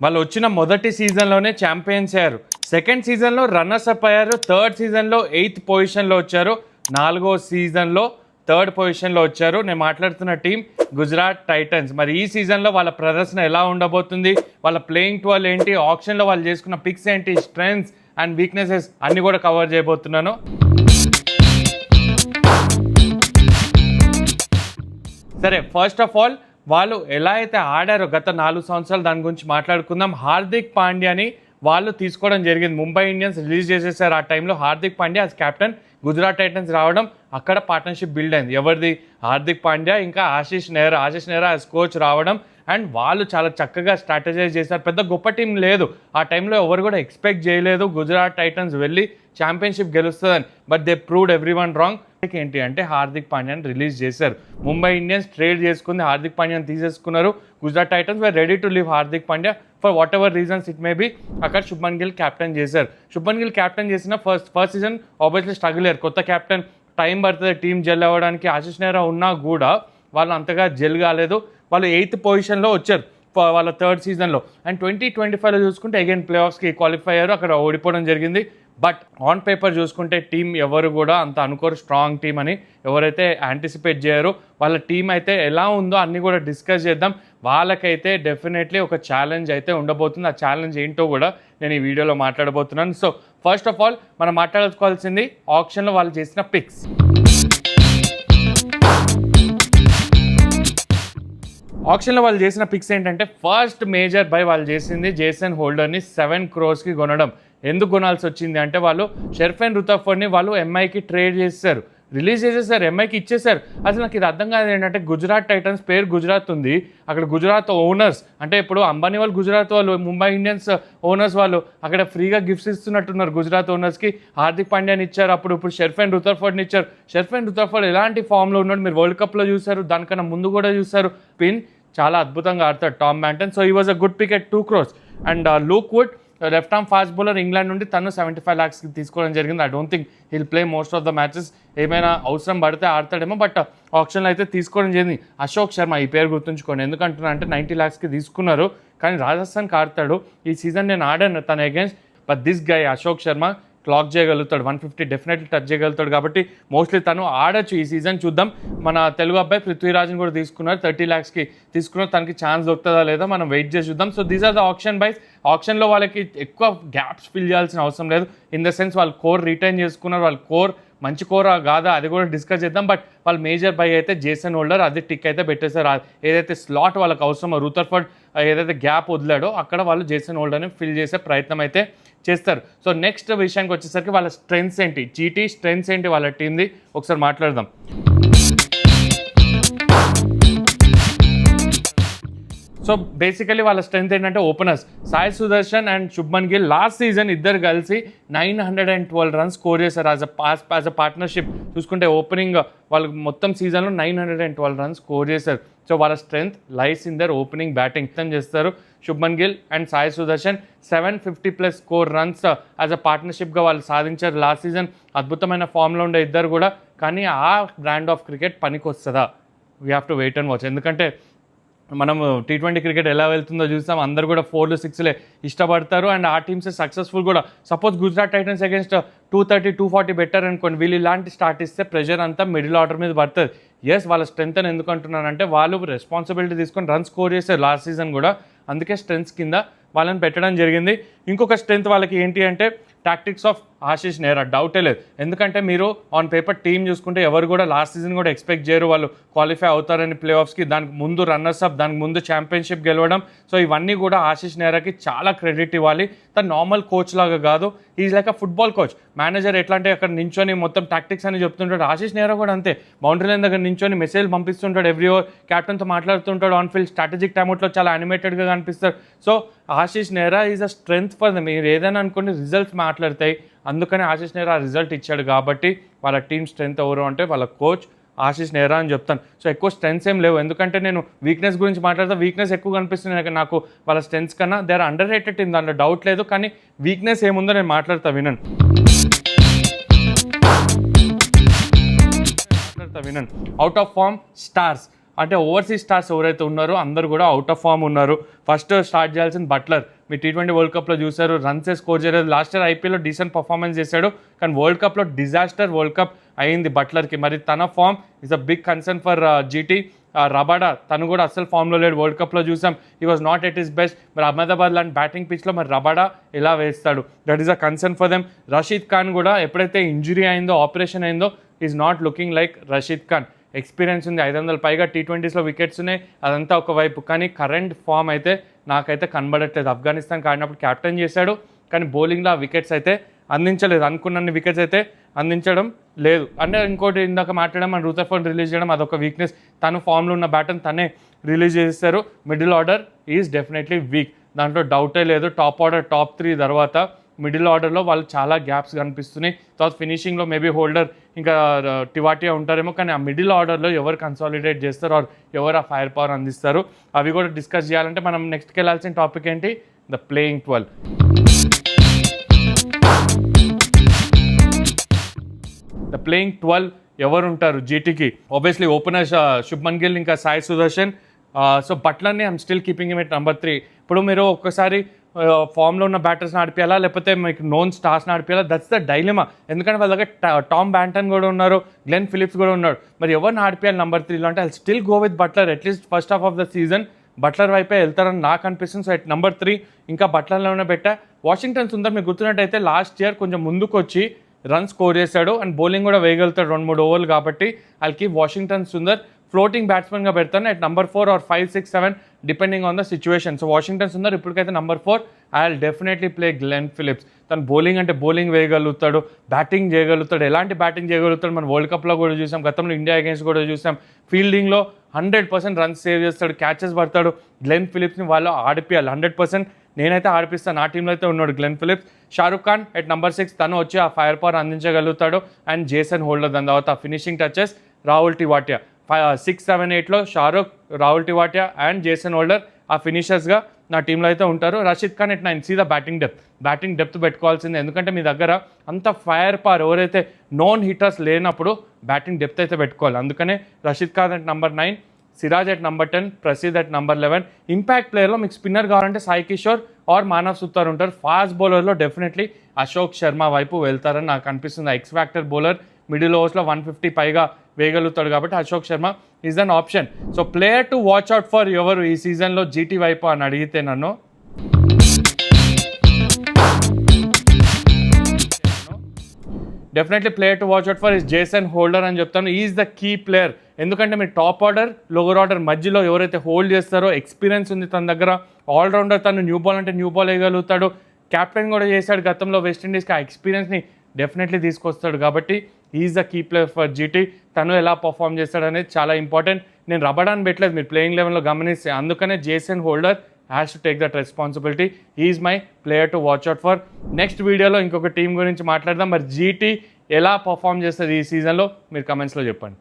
వాళ్ళు వచ్చిన మొదటి సీజన్లోనే ఛాంపియన్స్ అయ్యారు, సెకండ్ సీజన్లో రన్నర్స్ అప్ అయ్యారు, థర్డ్ సీజన్లో 8th పొజిషన్లో వచ్చారు, 4వ సీజన్లో 3rd పొజిషన్లో వచ్చారు. నేను మాట్లాడుతున్న టీం గుజరాత్ టైటన్స్. మరి ఈ సీజన్లో వాళ్ళ ప్రదర్శన ఎలా ఉండబోతుంది, వాళ్ళ ప్లేయింగ్ 12 ఏంటి, ఆప్షన్లో వాళ్ళు చేసుకున్న పిక్స్ ఏంటి, స్ట్రెంగ్స్ అండ్ వీక్నెసెస్ అన్నీ కూడా కవర్ చేయబోతున్నాను. సరే, ఫస్ట్ ఆఫ్ ఆల్ వాళ్ళు ఎలా అయితే ఆడారో గత 4 సంవత్సరాలు దాని గురించి మాట్లాడుకుందాం. హార్దిక్ పాండ్యాని వాళ్ళు తీసుకోవడం జరిగింది. ముంబై ఇండియన్స్ రిలీజ్ చేసేసారు. ఆ టైంలో Hardik Pandya as captain Gujarat Titans రావడం, అక్కడ పార్ట్నర్షిప్ బిల్డ్ అయింది. ఎవరిది? హార్దిక్ పాండ్యా ఇంకా ఆశీష్ నెహ్రా యాజ్ కోచ్ రావడం. అండ్ వాళ్ళు చాలా చక్కగా స్ట్రాటజైజ్ చేశారు. పెద్ద గొప్ప టీం లేదు ఆ టైంలో, ఎవరు కూడా ఎక్స్పెక్ట్ చేయలేదు గుజరాత్ టైటన్స్ వెళ్ళి ఛాంపియన్షిప్ గెలుస్తుందని. But they proved everyone wrong. ఏంటి అంటే హార్దిక్ పాండ్యాని రిలీజ్ చేశారు. ముంబై ఇండియన్స్ ట్రేడ్ చేసుకుంది, హార్దిక్ పాండ్యాని తీసేసుకున్నారు. Gujarat Titans were ready to leave Hardik Pandya for whatever reasons it may be. అక్కడ శుభ్మన్ గిల్ క్యాప్టెన్ చేశారు. శుభ్మన్ గిల్ క్యాప్టెన్ చేసిన ఫస్ట్ సీజన్ ఆబ్వియస్లీ స్ట్రగుల్ అయ్యారు. కొత్త క్యాప్టెన్, టైం పడుతుంది టీం జెల్ అవ్వడానికి. ఆశీష్ నెహ్రా ఉన్నా కూడా వాళ్ళు అంతగా జెల్ కాలేదు. వాళ్ళు 8th పొజిషన్లో వచ్చారు వాళ్ళ 3rd సీజన్లో. అండ్ 2025లో చూసుకుంటే అగైన్ ప్లే ఆఫ్స్కి క్వాలిఫై అయ్యారు, అక్కడ ఓడిపోవడం జరిగింది. బట్ ఆన్ పేపర్ చూసుకుంటే టీం ఎవరు కూడా అంత అనుకోరు స్ట్రాంగ్ టీం అని, ఎవరైతే యాంటిసిపేట్ చేయరు. వాళ్ళ టీం అయితే ఎలా ఉందో అన్నీ కూడా డిస్కస్ చేద్దాం. వాళ్ళకైతే డెఫినెట్లీ ఒక ఛాలెంజ్ అయితే ఉండబోతుంది. ఆ ఛాలెంజ్ ఏంటో కూడా నేను ఈ వీడియోలో మాట్లాడబోతున్నాను. సో ఫస్ట్ ఆఫ్ ఆల్ మనం మాట్లాడుకోవాల్సింది ఆప్షన్లో వాళ్ళు చేసిన పిక్స్. ఆప్షన్లో వాళ్ళు చేసిన పిక్స్ ఏంటంటే, ఫస్ట్ మేజర్ బై వాళ్ళు చేసింది జేసన్ హోల్డర్ని 7 crores కొనడం. ఎందుకు కొనాల్సి వచ్చింది అంటే, వాళ్ళు షెర్ఫెన్ రుతర్ఫర్డ్ని వాళ్ళు ఎంఐకి ట్రేడ్ చేశారు, రిలీజ్ చేసేసారు, ఎంఐకి ఇచ్చేసారు. అసలు నాకు ఇది అర్థం కాదు ఏంటంటే, గుజరాత్ టైటన్స్ పేరు గుజరాత్ ఉంది, అక్కడ గుజరాత్ ఓనర్స్ అంటే ఇప్పుడు అంబానీ వాళ్ళు గుజరాత్ వాళ్ళు, ముంబై ఇండియన్స్ ఓనర్స్ వాళ్ళు అక్కడ ఫ్రీగా గిఫ్ట్స్ ఇస్తున్నట్టున్నారు గుజరాత్ ఓనర్స్కి. హార్దిక్ పాండ్యాని ఇచ్చారు, అప్పుడు షెర్ఫెన్ రుతర్ఫర్డ్ని ఇచ్చారు. షెర్ఫెన్ రుతర్ఫర్డ్ ఎలాంటి ఫామ్లో ఉన్నాడు మీరు వరల్డ్ కప్లో చూశారు, దానికన్నా ముందు కూడా చూశారు. చాలా అద్భుతంగా ఆడతాడు టామ్ బ్యాంటన్. సో ఈ was a good pick at 2 crores. And Luke Wood left arm fast bowler, England నుండి తను 75 lakhs తీసుకోవడం జరిగింది. I don't think he'll play most of the matches, ఏమైనా అవసరం పడితే ఆడతాడేమో, బట్ ఆప్షన్లో అయితే తీసుకోవడం జరిగింది. అశోక్ శర్మ, ఈ పేరు గుర్తుంచుకోండి, ఎందుకంటున్నా అంటే 90 lakhs తీసుకున్నారు, కానీ రాజస్థాన్కి ఆడతాడు. ఈ సీజన్ నేను ఆడాను తన against, but this guy Ashok Sharma clock చేయగలుగుతాడు, 150 డెఫినెట్లీ టచ్ చేయగలుగుతాడు. కాబట్టి మోస్ట్లీ తను ఆడచ్చు ఈ సీజన్. చూద్దాం. మన తెలుగు అబ్బాయి పృథ్వీరాజ్ని కూడా తీసుకున్నారు, 30 lakhs తీసుకున్నారు. తనకి ఛాన్స్ దొరుకుతుందా లేదా మనం వెయిట్ చేసి చూద్దాం. So these are the option buys. ఆప్షన్లో వాళ్ళకి ఎక్కువ గ్యాప్స్ ఫిల్ చేయాల్సిన అవసరం లేదు. ఇన్ ద సెన్స్ వాళ్ళు కోర్ రిటైన్ చేసుకున్నారు, వాళ్ళ కోర్ మంచి కోర్ కాదా అది కూడా డిస్కస్ చేద్దాం. బట్ వాళ్ళు మేజర్ బై అయితే జేసన్ హోల్డర్, అది టిక్ అయితే పెట్టేశారు. ఏదైతే స్లాట్ వాళ్ళకి అవసరమో, రూథర్ఫర్డ్ ఏదైతే గ్యాప్ వదిలాడో అక్కడ వాళ్ళు జేసన్ హోల్డర్ని ఫిల్ చేసే ప్రయత్నం అయితే చేస్తారు. సో నెక్స్ట్ విషయానికి వచ్చేసరికి వాళ్ళ స్ట్రెంగ్స్ ఏంటి, జీటీ స్ట్రెంగ్స్ ఏంటి వాళ్ళ టీంది ఒకసారి మాట్లాడదాం. సో బేసికలీ వాళ్ళ స్ట్రెంగ్త్ ఏంటంటే openers Sai Sudharsan and Shubman Gill last season ఇద్దరు కలిసి 912 runs స్కోర్ చేశారు యాజ్ అ పార్ట్నర్షిప్. చూసుకుంటే ఓపెనింగ్ వాళ్ళు మొత్తం సీజన్లో 912 runs స్కోర్ చేశారు. సో వాళ్ళ strength lies in their opening batting చేస్తారు. Shubman Gill and Sai Sudharsan 750+ score runs as a పార్ట్నర్షిప్గా వాళ్ళు సాధించారు లాస్ట్ సీజన్. అద్భుతమైన ఫామ్లో ఉండే ఇద్దరు కూడా, కానీ ఆ బ్రాండ్ ఆఫ్ క్రికెట్ పనికి వస్తుందా, we have to wait and watch. ఎందుకంటే మనం T20 క్రికెట్ ఎలా వెళ్తుందో చూస్తాం, అందరు కూడా 4లు 6లే ఇష్టపడతారు. అండ్ ఆ టీమ్స్ సక్సెస్ఫుల్ కూడా. Suppose Gujarat Titans against 230, 240 better అనుకోండి, వీళ్ళు ఇలాంటి స్టార్ట్ ఇస్తే ప్రెషర్ అంతా మిడిల్ ఆర్డర్ మీద పడుతుంది. ఎస్, వాళ్ళ స్ట్రెంత్ అని ఎందుకు అంటున్నానంటే, వాళ్ళు రెస్పాన్సిబిలిటీ తీసుకొని రన్స్ స్కోర్ చేశారు లాస్ట్ సీజన్ కూడా, అందుకే స్ట్రెంత్స్ కింద వాళ్ళని పెట్టడం జరిగింది. ఇంకొక స్ట్రెంత్ వాళ్ళకి ఏంటి అంటే టాక్టిక్స్ ఆఫ్ ఆశీష్ నెహ్రా, డౌటే లేదు. ఎందుకంటే మీరు ఆన్ పేపర్ టీం చూసుకుంటే ఎవరు కూడా లాస్ట్ సీజన్ కూడా ఎక్స్పెక్ట్ చేయరు వాళ్ళు క్వాలిఫై అవుతారని ప్లే ఆఫ్స్కి. దానికి ముందు రన్నర్స్ అప్, దానికి ముందు ఛాంపియన్షిప్ గెలవడం. సో ఇవన్నీ కూడా ఆశీష్ నెహ్రాకి చాలా క్రెడిట్ ఇవ్వాలి. తను నార్మల్ కోచ్ లాగా కాదు, is like a football coach. Manager ఎట్లా అంటే అక్కడ నించొని మొత్తం టాక్టిక్స్ అని చెప్తుంటాడు, ఆశీష్ నెహ్రా కూడా అంతే. బౌండరీ లైన్ దగ్గర నించొని మెసేజ్ పంపిస్తుంటాడు, ఎవ్రీ ఓవర్ క్యాప్టెన్తో మాట్లాడుతుంటాడు. ఆన్ ఫీల్డ్ స్ట్రాటజిక్ టైమ్లో చాలా యానిమేటెడ్గా కనిపిస్తారు. So Ashish Nehra is a strength for them. మీరు ఏదైనా అనుకోండి రిజల్ట్స్ మాట్లాడతాయి, అందుకని ఆశీష్ నెహ్రా రిజల్ట్ ఇచ్చాడు. కాబట్టి వాళ్ళ టీమ్ స్ట్రెంగ్త్ ఎవరు అంటే వాళ్ళ కోచ్ ఆశీష్ నెహ్రా అని చెప్తాను. సో ఎక్కువ స్ట్రెంగ్స్ ఏం లేవు, ఎందుకంటే నేను వీక్నెస్ గురించి మాట్లాడితే వీక్నెస్ ఎక్కువ కనిపిస్తుంది నాకు వాళ్ళ స్ట్రెంగ్స్ కన్నా. They are underrated team, దాంట్లో డౌట్ లేదు. కానీ వీక్నెస్ ఏముందో నేను మాట్లాడతా వినండి. అవుట్ ఆఫ్ ఫామ్ స్టార్స్ అంటే ఓవర్సీస్ స్టార్స్ ఎవరైతే ఉన్నారో అందరూ కూడా అవుట్ ఆఫ్ ఫామ్ ఉన్నారు. ఫస్ట్ స్టార్ట్ చేయాల్సిన బట్లర్. మీరు T20 వరల్డ్ కప్లో చూసారు, రన్సే స్కోర్ చేయలేదు. లాస్ట్ ఇయర్ ఐపీఎల్లో డీసెంట్ పర్ఫార్మెన్స్ చేశాడు, కానీ వరల్డ్ కప్లో డిజాస్టర్ వరల్డ్ కప్ అయింది బట్లర్కి. మరి తన form is a big concern for GT. Rabada తను కూడా అస్సలు ఫామ్లో లేడు, వరల్డ్ కప్లో చూసాం he was not at his best. మరి అహ్మదాబాద్ లాంటి బ్యాటింగ్ పిచ్లో మరి రబాడా ఎలా వేస్తాడు, that is a concern for them. Rashid Khan కూడా ఎప్పుడైతే ఇంజురీ అయిందో, ఆపరేషన్ అయిందో, is not looking like Rashid Khan. Experience ఉంది, 500 పైగా T20స్లో వికెట్స్ ఉన్నాయి, అదంతా ఒకవైపు. కానీ కరెంట్ ఫామ్ అయితే నాకైతే కనబడట్లేదు. ఆఫ్ఘనిస్తాన్కి ఆడినప్పుడు క్యాప్టెన్ చేశాడు, కానీ బౌలింగ్లో ఆ వికెట్స్ అయితే అందించలేదు, అనుకున్న వికెట్స్ అయితే అందించడం లేదు. అంటే ఇంకోటి ఇందాక మాట్లాడడం, మన రూథర్ఫోర్డ్ రిలీజ్ చేయడం అదొక వీక్నెస్. తను ఫామ్లో ఉన్న బ్యాటర్ని తనే రిలీజ్ చేస్తారు. Middle order is definitely week, దాంట్లో డౌటే లేదు. టాప్ ఆర్డర్, టాప్ 3 తర్వాత మిడిల్ ఆర్డర్లో వాళ్ళు చాలా గ్యాప్స్ కనిపిస్తున్నాయి. తర్వాత ఫినిషింగ్లో మేబీ హోల్డర్ ఇంకా టివాటియా ఉంటారేమో, కానీ ఆ మిడిల్ ఆర్డర్లో ఎవరు కన్సాలిడేట్ చేస్తారు ఆర్ ఎవరు ఆ ఫైర్ పవర్ అందిస్తారు, అవి కూడా డిస్కస్ చేయాలంటే మనం నెక్స్ట్కి వెళ్ళాల్సిన టాపిక్ ఏంటి, ద ప్లేయింగ్ 12. ద ప్లేయింగ్ 12 ఎవరు ఉంటారు జీటీకి? ఆబ్వియస్లీ ఓపెనర్ శుభ్మన్ గిల్, ఇంకా సాయి సుదర్శన్. సో బట్లర్ని I'm still keeping it number 3. ఇప్పుడు మీరు ఒక్కసారి ఫామ్లో ఉన్న బ్యాటర్స్ని ఆడిపియాలా, లేకపోతే మీకు నోన్ స్టార్స్ని ఆడిపియాలా, దట్స్ ద డైలమా. ఎందుకంటే వాళ్ళ దగ్గర టామ్ బ్యాంటన్ కూడా ఉన్నారు, గ్లెన్ ఫిలిప్స్ కూడా ఉన్నాడు. మరి ఎవరిని ఆడిపియాలి నెంబర్ 3లో అంటే I still go with Butler. At least first half of the season Butler వైపే వెళ్తారని నాకు అనిపిస్తుంది. సో ఎట్ నెంబర్ 3 ఇంకా బట్లర్లోనే పెట్టా. వాషింగ్టన్ సుందర్ మీకు గుర్తున్నట్టయితే లాస్ట్ ఇయర్ కొంచెం ముందుకు వచ్చి రన్ స్కోర్ చేశాడు, అండ్ బౌలింగ్ కూడా వేయగలుగుతాడు 2-3 ఓవర్లు. కాబట్టి I'll keep Washington Sundar floating బ్యాట్స్మెన్గా పెడతాను at number 4 or 5, 6, 7 depending on the situation. So Washington Sundar ఇప్పటికైతే number 4. I will definitely play Glenn Phillips. తను బౌలింగ్ అంటే బౌలింగ్ వేయగలుగుతాడు, బ్యాటింగ్ చేయగలుగుతాడు. ఎలాంటి బ్యాటింగ్ చేయగలుగుతాడు మనం వరల్డ్ కప్లో కూడా చూసాం, గతంలో ఇండియా అగేన్స్ట్ కూడా చూసాం. ఫీల్డింగ్లో 100% రన్స్ సేవ్ చేస్తాడు, క్యాచెస్ పడతాడు. గ్లెన్ ఫిలిప్స్ని వాళ్ళు ఆడిపియాలి 100%. నేనైతే ఆడిపిస్తాను, నా టీంలో అయితే ఉన్నాడు Glenn Phillips. Shahrukh Khan at number 6, తను వచ్చి ఆ ఫైర్ పవర్ అందించగలుగుతాడు. అండ్ జేసన్ హోల్డర్, దాని తర్వాత ఫినిషింగ్ టచెస్ రాహుల్ టివాటియా. 6, 7, 8లో Shahrukh, Rahul Tewatia and Jason Holder ఆ ఫినిషర్స్గా నా టీంలో అయితే ఉంటారు. Rashid Khan at 9. See the batting depth పెట్టుకోవాల్సిందే, ఎందుకంటే మీ దగ్గర అంత ఫైర్ పవర్ ఎవరైతే నోన్ హిట్టర్స్ లేనప్పుడు బ్యాటింగ్ డెప్త్ అయితే పెట్టుకోవాలి. అందుకనే Rashid Khan at number 9, Siraj at number 10, Prasidh at number 11. Impact ప్లేయర్లో మీకు స్పిన్నర్ కావాలంటే సాయి కిషోర్ ఆర్ మానవ్ సుతార్ ఉంటారు. ఫాస్ట్ బౌలర్లో డెఫినెట్లీ అశోక్ శర్మ వైపు వెళ్తారని నాకు అనిపిస్తుంది. ఎక్స్ ఫ్యాక్టర్ బౌలర్, మిడిల్ ఓవర్స్లో 150 పైగా వేయగలుగుతాడు కాబట్టి Ashok Sharma is an option. So player to watch out for ఎవరు ఈ సీజన్లో జీటీ వైపు అని అడిగితే నన్ను definitely player to watch out for is Jason holder అని చెప్తాను. ఈజ్ ద కీ ప్లేయర్, ఎందుకంటే మీరు టాప్ ఆర్డర్, లోవర్ ఆర్డర్ మధ్యలో ఎవరైతే హోల్డ్ చేస్తారో ఎక్స్పీరియన్స్ ఉంది తన దగ్గర. ఆల్రౌండర్, తను న్యూ బాల్ అంటే న్యూ బాల్ వేయగలుగుతాడు. క్యాప్టెన్ కూడా చేశాడు గతంలో వెస్టిండీస్కి, ఆ ఎక్స్పీరియన్స్ని డెఫినెట్లీ తీసుకొస్తాడు. కాబట్టి is the key player for GT. తను ఎలా పర్ఫామ్ చేస్తాడు అనేది చాలా ఇంపార్టెంట్. నేను రబడాన్ని పెట్టలేదు మీరు ప్లేయింగ్ లెవెన్లో గమనిస్తే, అందుకనే Jason holder has to take that responsibility. Is my player to watch out for. Next వీడియోలో ఇంకొక టీం గురించి మాట్లాడదాం. మరి జీటీ ఎలా పర్ఫామ్ చేస్తుంది ఈ సీజన్లో మీరు కమెంట్స్లో చెప్పండి.